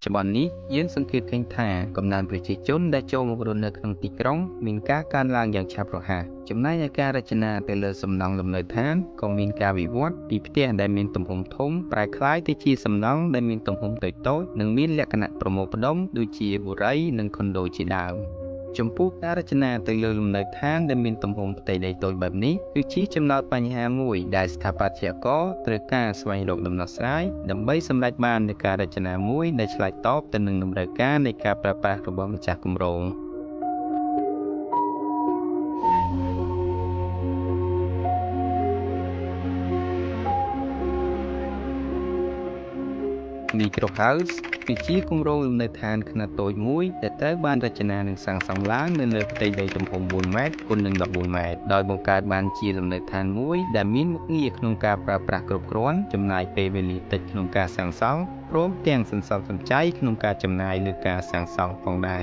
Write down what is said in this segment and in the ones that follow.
Trong bản ní,យើងសង្កេតឃើញថាកំណើនប្រជាជនដែលចូលមករស់នៅក្នុងទីក្រុងមានការកើនឡើងយ៉ាងឆាប់រហ័សចំណែកឯការរចនាទៅលើសំណង់លំនៅឋានក៏មានការវិវត្តពីផ្ទះដែលមានទំហំធំប្រែក្លាយទៅជាសំណង់ដែលមានទំហំតូចៗនិងមានលក្ខណៈប្រមូលផ្ដុំដូចជាបុរីនិងខុនដូជាដើមចំពោះការរចនាទៅលើលំនៅឋានដែលមានទំហំផ្ទៃដីតូចបែបនេះគឺជាចំណោទបញ្ហាមួយដែលស្ថាបត្យករត្រូវការស្វែងរកដំណោះស្រាយដើម្បីសម្រេចបាននូវការរចនាមួយដែលឆ្លើយតបទៅនឹងតម្រូវការនៃការប្រើប្រាស់របស់ម្ចាស់គម្រោងMicrohouse គឺជាគម្រោងលំនៅឋានខ្នាតតូចមួយដែលត្រូវបានរចនានិងសាងសង់ឡើងនៅលើផ្ទៃដីទំហំ4ម៉ែត្រគុណនឹង14ម៉ែត្រដោយបង្កើតបានជាលំនៅឋានមួយដែលមានមុខងារក្នុងការប្រើប្រាស់គ្រប់គ្រាន់ចំណាយពេលវេលាតិចក្នុងការសាងសង់ព្រមទាំងសន្សំសំចៃក្នុងការចំណាយលើការសាងសង់ផងដែរ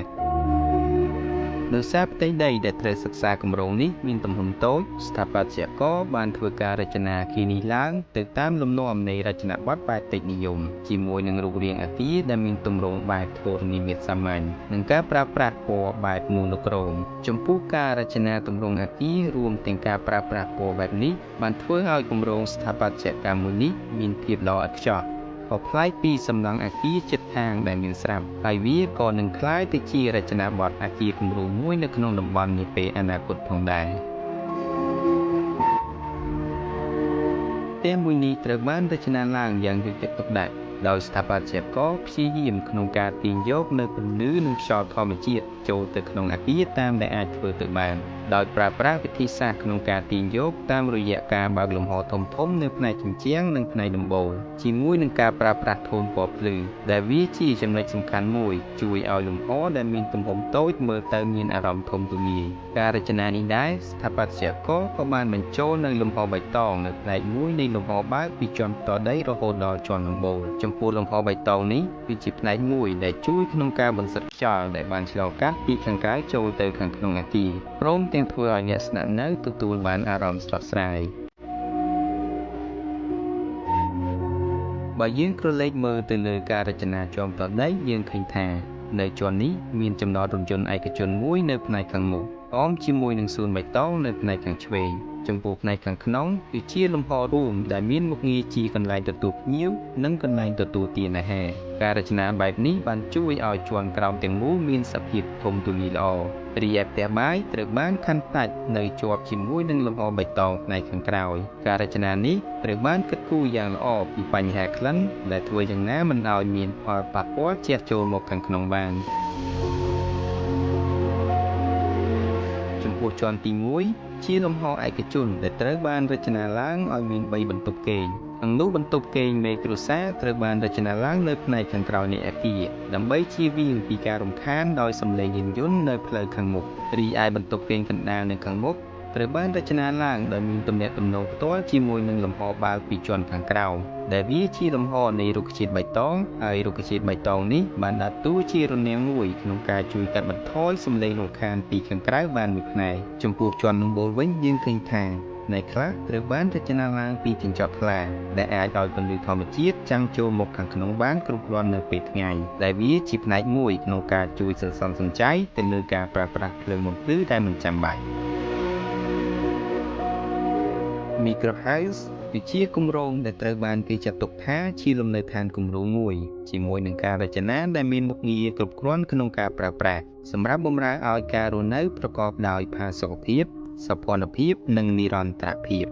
ដោយសារផ្ទៃដីដែលត្រូវសិក្សាគម្រោងនេះមានទំហំតូចស្ថាបត្យករបានធ្វើការរចនាអគារនេះឡើងទៅតាមលំនាំនៃរចនាបថបែបតិចនិយមជាមួយនឹងរូបរាងអគារដែលមានទម្រង់បែបធរណីមាត្រសាមញ្ញនិងការប្រើប្រាស់ពណ៌បែបម៉ូណូក្រូមចំពោះការរចនាទម្រង់អគាររួមទាំងការប្រើប្រាស់ពណ៌បែបនេះបានធ្វើឲ្យគម្រោងស្ថាបត្យកម្មមួយនេះមានភាពល្អឥតខ្ចោះក៏ប្លែកពីសំណង់អគារជិតខាងដែលមានស្រាប់ហើយវាក៏នឹងក្លាយទៅជារចនាបថអគារគំរូមួយនៅក្នុងតំបន់នាពេលអនាគតផងដែរផ្ទះមួយនេះត្រូវបានរចនាឡើងយ៉ាងយកចិត្តទុកដាក់ដោយស្ថាបត្យករព្យាយាមក្នុងការទាញយកនូវពន្លឺនិងខ្យល់ធម្មជាតិចូលទៅក្នុងអគារតាមដែលអាចធ្វើទៅបានដោយប្រើប្រាស់វិធីសាស្ត្រក្នុងការទាញយកតាមរយៈការបើកលំហធំៗនៅផ្នែកជញ្ជាំងនិងផ្នែកដំបូលជាមួយនឹងការប្រើប្រាស់ថូនពណ៌ភ្លឺដែលវាជាចំណុចសំខាន់មួយជួយឲ្យលំហដែលមានទំហំតូចមើលទៅមានអារម្មណ៍ធំទូលាយការរចនានេះដែរស្ថាបត្យករក៏បានបញ្ចូលនៅលំហបៃតងនៅផ្នែកមួយនៃលំហបើកពីជាន់ផ្ទាល់ដីរហូតដល់ជាន់ដំបូលចំពោះលំហបៃតងនេះគឺជាផ្នែកមួយដែលជួយក្នុងការបន្សុទ្ធខ្យល់ដែលបានឆ្លងកាត់ពីខាងក្រៅចូលទៅខាងក្នុងអគារព្រមទាំងធ្វើឲ្យអ្នកស្នាក់នៅទទួលបានអារម្មណ៍ស្រស់ស្រាយបើយើងក្រឡេកមើលទៅលើការរចនាជាន់ផ្ទាល់ដីយើងឃើញថានៅជាន់នេះមានចំណតរថយន្តឯកជនមួយនៅផ្នែកខាងមុខអមជាមួយនឹងសួនបៃតងនៅផ្នែកខាងឆ្វេងចំពោះផ្នែកខាងក្នុងគឺជាលំហរួមដែលមានមុខងារជាកន្លែងទទួលភ្ញៀវនិងកន្លែងទទួលទានអាហារការរចនាបែបនេះបានជួយឲ្យជាន់ក្រោមទាំងមូលមានសភាពធំទូលាយល្អរីឯផ្ទះបាយត្រូវបានខណ្ឌតាច់នៅជាប់ជាមួយនឹងលំហបៃតងផ្នែកខាងក្រោយការរចនានេះត្រូវបានគិតគូរយ៉ាងល្អពីបញ្ហាក្លិនដែលធ្វើយ៉ាងណាមិនឲ្យមានផលប៉ះពាល់ជះចូលមកខាងក្នុងបានចំពោះជាន់ទី1ជាលំហឯកជនដែលត្រូវបានរចនាឡើងឲ្យមាន3បន្ទប់គេងក្នុងនោះបន្ទប់គេងមេគ្រួសារត្រូវបានរចនាឡើងនៅផ្នែកខាងក្រោយនៃអគារដើម្បីជៀសវាងពីការរំខានដោយសំឡេងយានយន្តនៅផ្លូវខាងមុខរីឯបន្ទប់គេងកណ្ដាលនៅខាងមុខត្រូវបានរចនាឡើងដោយមានទំនាក់ទំនងផ្ទាល់ជាមួយនឹងលំហបើកពីជាន់ខាងក្រោមដែលវាជាលំហនៃរុក្ខជាតិបៃតងហើយរុក្ខជាតិបៃតងនេះបានដើរតួជារនាំងមួយក្នុងការជួយកាត់បន្ថយសំឡេងរំខានពីខាងក្រៅបានមួយផ្នែកចំពោះជាន់ដំបូលវិញយើងឃើញថាផ្នែកខ្លះត្រូវបានរចនាឡើងពីកញ្ចក់ថ្លាដែលអាចឲ្យពន្លឺធម្មជាតិចាំងចូលមកខាងក្នុងបានគ្រប់គ្រាន់នៅពេលថ្ងៃដែលវាជាផ្នែកមួយក្នុងការជួយសន្សំសំចៃទៅលើការប្រើប្រាស់ភ្លើងបំភ្លឺដែលមិនចាំបាច់Microhouse គឺជាគម្រោងដែលត្រូវបានគេចាត់ទុកថាជាលំនៅឋានគំរូមួយជាមួយនឹងការរចនាដែលមានមុខងារគ្រប់គ្រាន់ក្នុងការប្រើប្រាស់សម្រាប់បម្រើឲ្យការរស់នៅប្រកបដោយផាសុកភាពសោភ័ណភាពនិងនិរន្តរភាព